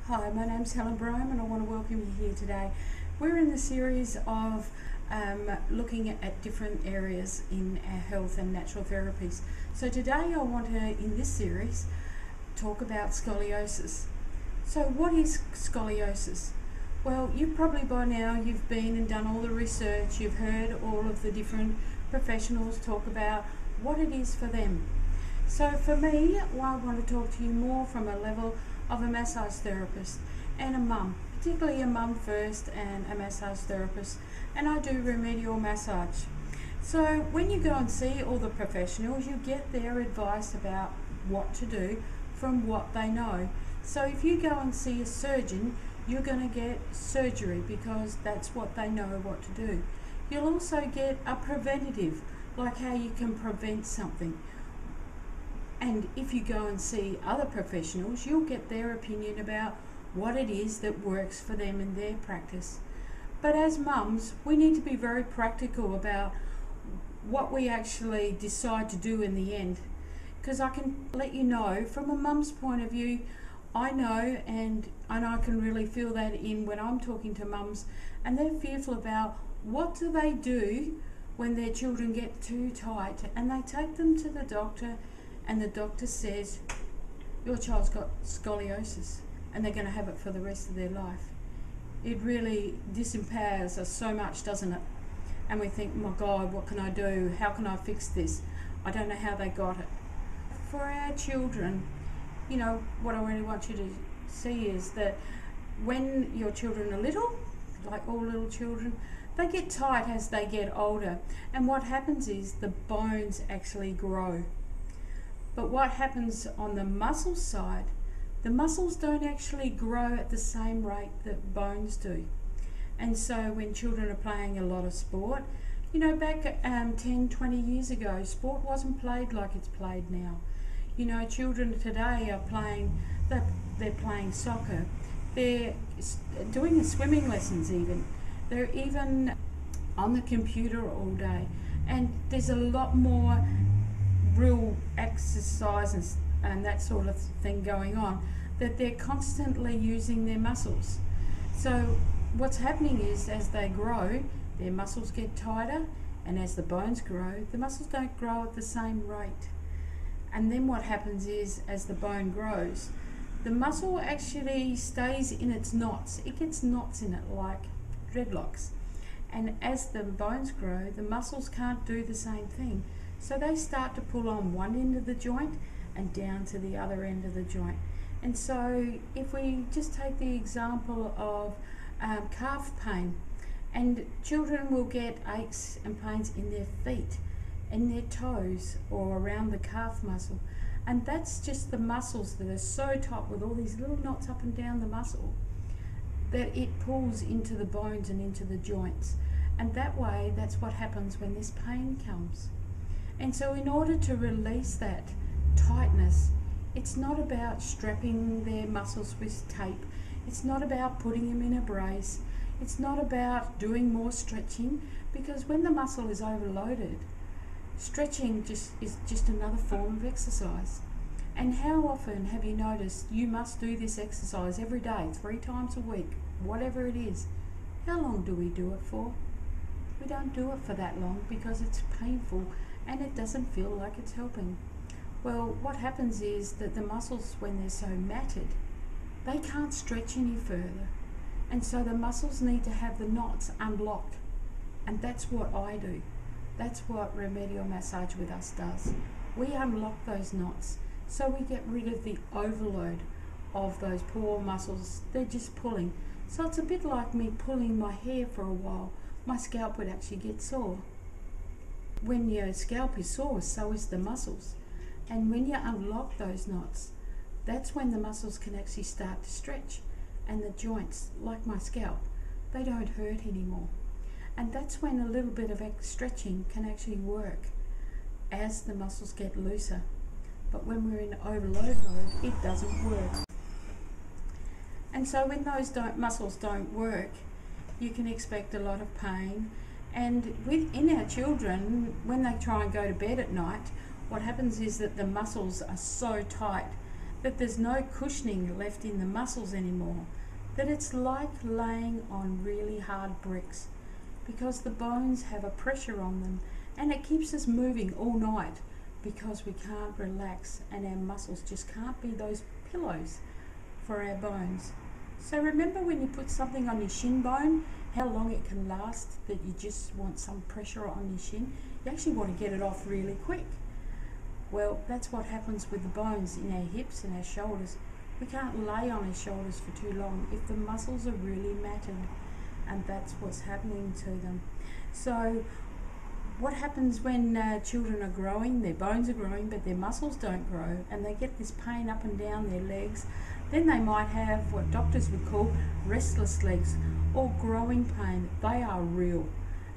Hi, my name's Helen Brome and I want to welcome you here today. We're in the series of looking at different areas in our health and natural therapies. So today I want to, in this series, talk about scoliosis. So what is scoliosis? Well, you probably by now you've been and done all the research, you've heard all of the different professionals talk about what it is for them. So for me, I want to talk to you more from a level of a massage therapist and a mum, particularly a mum first and a massage therapist, and I do remedial massage. So when you go and see all the professionals, you get their advice about what to do from what they know. So if you go and see a surgeon, you're going to get surgery because that's what they know what to do. You'll also get a preventative, like how you can prevent something. And if you go and see other professionals, you'll get their opinion about what it is that works for them in their practice. But as mums, we need to be very practical about what we actually decide to do in the end. Because I can let you know, from a mum's point of view, I know and I can really feel that in when I'm talking to mums, and they're fearful about what do they do when their children get too tight, and they take them to the doctor and the doctor says, your child's got scoliosis and they're going to have it for the rest of their life. It really disempowers us so much, doesn't it? And we think, my God, what can I do? How can I fix this? I don't know how they got it. For our children, you know, what I really want you to see is that when your children are little, like all little children, they get tight as they get older. And what happens is the bones actually grow. But what happens on the muscle side, the muscles don't actually grow at the same rate that bones do. And so when children are playing a lot of sport, you know, back 10, 20 years ago, sport wasn't played like it's played now. You know, children today are playing, they're playing soccer, they're doing the swimming lessons even. They're even on the computer all day. And there's a lot more real exercises and that sort of thing going on, that they're constantly using their muscles. So what's happening is as they grow, their muscles get tighter, and as the bones grow, the muscles don't grow at the same rate. And then what happens is, as the bone grows, the muscle actually stays in its knots. It gets knots in it like dreadlocks. And as the bones grow, the muscles can't do the same thing. So they start to pull on one end of the joint and down to the other end of the joint. And so if we just take the example of calf pain, and children will get aches and pains in their feet, in their toes, or around the calf muscle. And that's just the muscles that are so tight with all these little knots up and down the muscle that it pulls into the bones and into the joints. And that way, that's what happens when this pain comes. And so in order to release that tightness, it's not about strapping their muscles with tape. It's not about putting them in a brace. It's not about doing more stretching, because when the muscle is overloaded, stretching is just another form of exercise. And how often have you noticed you must do this exercise every day, 3 times a week, whatever it is? How long do we do it for? We don't do it for that long because it's painful and it doesn't feel like it's helping. Well, what happens is that the muscles, when they're so matted, they can't stretch any further. And so the muscles need to have the knots unlocked. And that's what I do. That's what remedial massage with us does. We unlock those knots so we get rid of the overload of those poor muscles. They're just pulling. So it's a bit like me pulling my hair for a while. My scalp would actually get sore. When your scalp is sore, so is the muscles. And when you unlock those knots, that's when the muscles can actually start to stretch. And the joints, like my scalp, they don't hurt anymore. And that's when a little bit of stretching can actually work as the muscles get looser. But when we're in overload mode, it doesn't work. And so when those muscles don't work, you can expect a lot of pain. And within our children, when they try and go to bed at night, what happens is that the muscles are so tight that there's no cushioning left in the muscles anymore, that it's like laying on really hard bricks, because the bones have a pressure on them, and it keeps us moving all night because we can't relax, and our muscles just can't be those pillows for our bones. So remember, when you put something on your shin bone, how long it can last, that you just want some pressure on your shin. You actually want to get it off really quick. Well, that's what happens with the bones in our hips and our shoulders. We can't lay on our shoulders for too long if the muscles are really matted, and that's what's happening to them. So what happens when children are growing? Their bones are growing, but their muscles don't grow, and they get this pain up and down their legs. Then they might have what doctors would call restless legs or growing pain. They are real,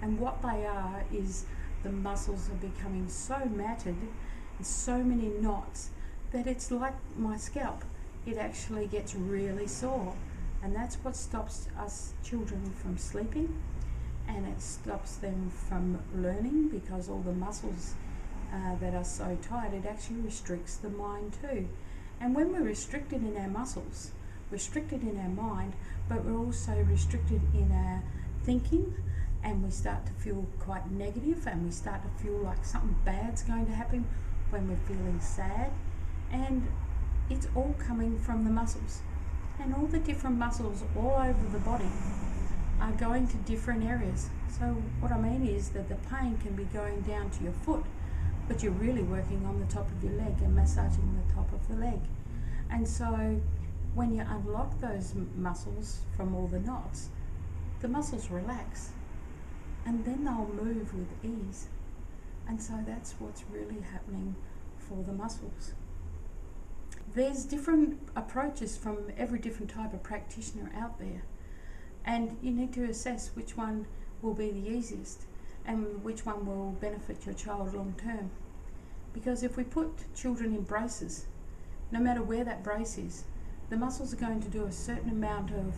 and what they are is the muscles are becoming so matted, and so many knots, that it's like my scalp. It actually gets really sore, and that's what stops us children from sleeping, and it stops them from learning, because all the muscles that are so tight, it actually restricts the mind too. And when we're restricted in our muscles, restricted in our mind, but we're also restricted in our thinking, and we start to feel quite negative, and we start to feel like something bad's going to happen when we're feeling sad, and it's all coming from the muscles. And all the different muscles all over the body are going to different areas. So what I mean is that the pain can be going down to your foot, but you're really working on the top of your leg and massaging the top of the leg. And so when you unlock those muscles from all the knots, the muscles relax, and then they'll move with ease. And so that's what's really happening for the muscles. There's different approaches from every different type of practitioner out there, and you need to assess which one will be the easiest and which one will benefit your child long term. Because if we put children in braces, no matter where that brace is, the muscles are going to do a certain amount of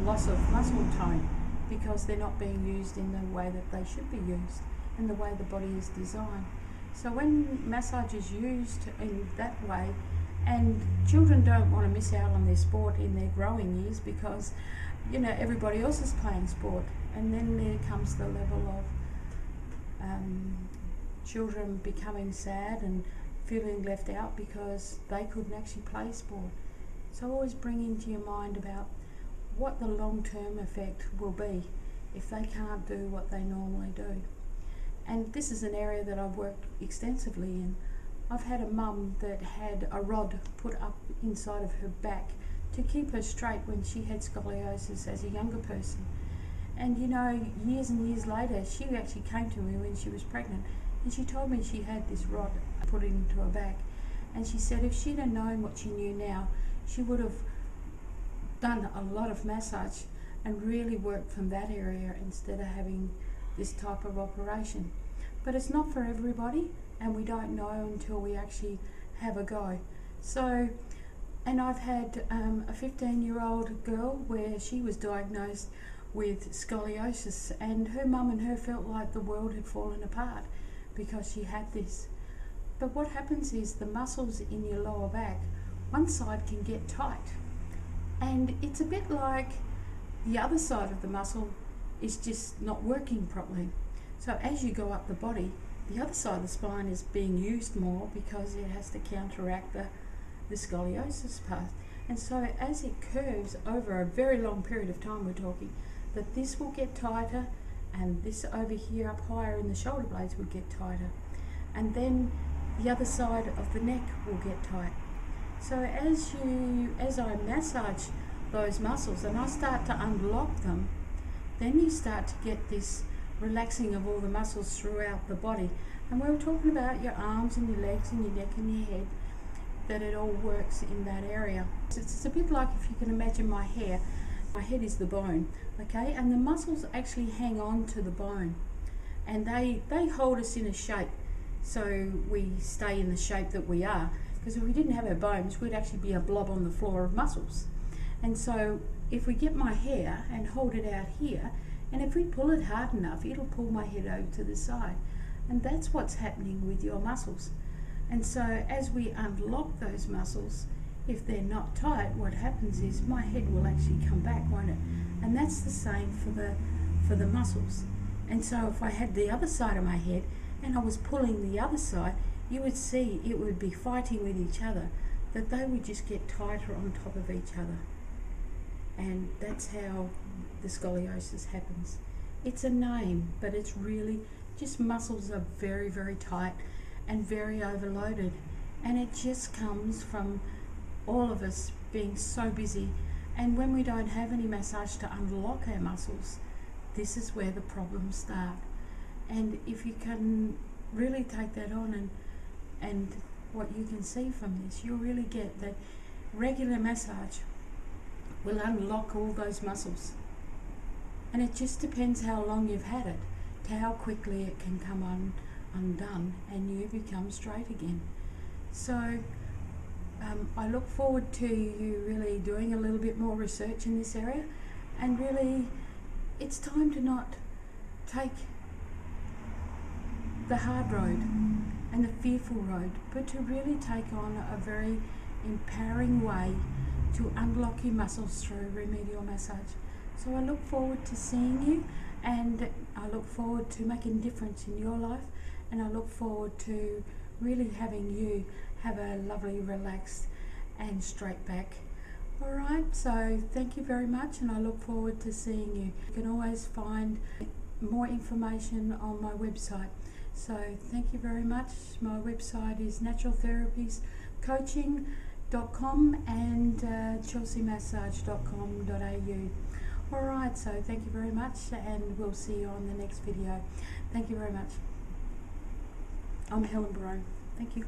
loss of muscle tone, because they're not being used in the way that they should be used, and the way the body is designed. So when massage is used in that way, and children don't want to miss out on their sport in their growing years, because everybody else is playing sport, and then there comes the level of children becoming sad and feeling left out because they couldn't actually play sport. So always bring into your mind about what the long-term effect will be if they can't do what they normally do. And this is an area that I've worked extensively in. I've had a mum that had a rod put up inside of her back to keep her straight when she had scoliosis as a younger person. And years and years later, she actually came to me when she was pregnant, and she told me she had this rod put into her back. And she said if she'd have known what she knew now, she would have done a lot of massage and really worked from that area instead of having this type of operation. But it's not for everybody, and we don't know until we actually have a go. So, and I've had a 15-year-old girl where she was diagnosed with scoliosis, and her mum and her felt like the world had fallen apart because she had this. But what happens is the muscles in your lower back, one side can get tight, and it's a bit like the other side of the muscle is just not working properly. So as you go up the body, the other side of the spine is being used more because it has to counteract the scoliosis part. And so as it curves over a very long period of time, we're talking that this will get tighter, and this over here up higher in the shoulder blades will get tighter, and then the other side of the neck will get tight. So as I massage those muscles and I start to unlock them, then you start to get this relaxing of all the muscles throughout the body. And we were talking about your arms and your legs and your neck and your head, that it all works in that area. It's a bit like, if you can imagine my hair, my head is the bone, okay? And the muscles actually hang on to the bone, and they hold us in a shape, so we stay in the shape that we are. Because if we didn't have our bones, we'd actually be a blob on the floor of muscles. And so if we get my hair and hold it out here, and if we pull it hard enough, it'll pull my head over to the side. And that's what's happening with your muscles. And so as we unlock those muscles, if they're not tight, what happens is my head will actually come back, won't it? And that's the same for the muscles. And so if I had the other side of my head and I was pulling the other side, you would see it would be fighting with each other, that they would just get tighter on top of each other. And that's how the scoliosis happens. It's a name, but it's really just muscles are very, very tight and very overloaded. And it just comes from all of us being so busy. And when we don't have any massage to unlock our muscles, this is where the problems start. And if you can really take that on and what you can see from this, you'll really get that regular massage will unlock all those muscles. And it just depends how long you've had it, to how quickly it can come undone and you become straight again. So I look forward to you really doing a little bit more research in this area, and really it's time to not take the hard road and the fearful road, but to really take on a very empowering way to unlock your muscles through remedial massage. So I look forward to seeing you, and I look forward to making a difference in your life, and I look forward to really having you have a lovely, relaxed and straight back. Alright, so thank you very much, and I look forward to seeing you. You can always find more information on my website. So thank you very much. My website is naturaltherapiescoaching.com and chelseamassage.com.au. Alright, so thank you very much, and we'll see you on the next video. Thank you very much. I'm Helen Barone. Thank you.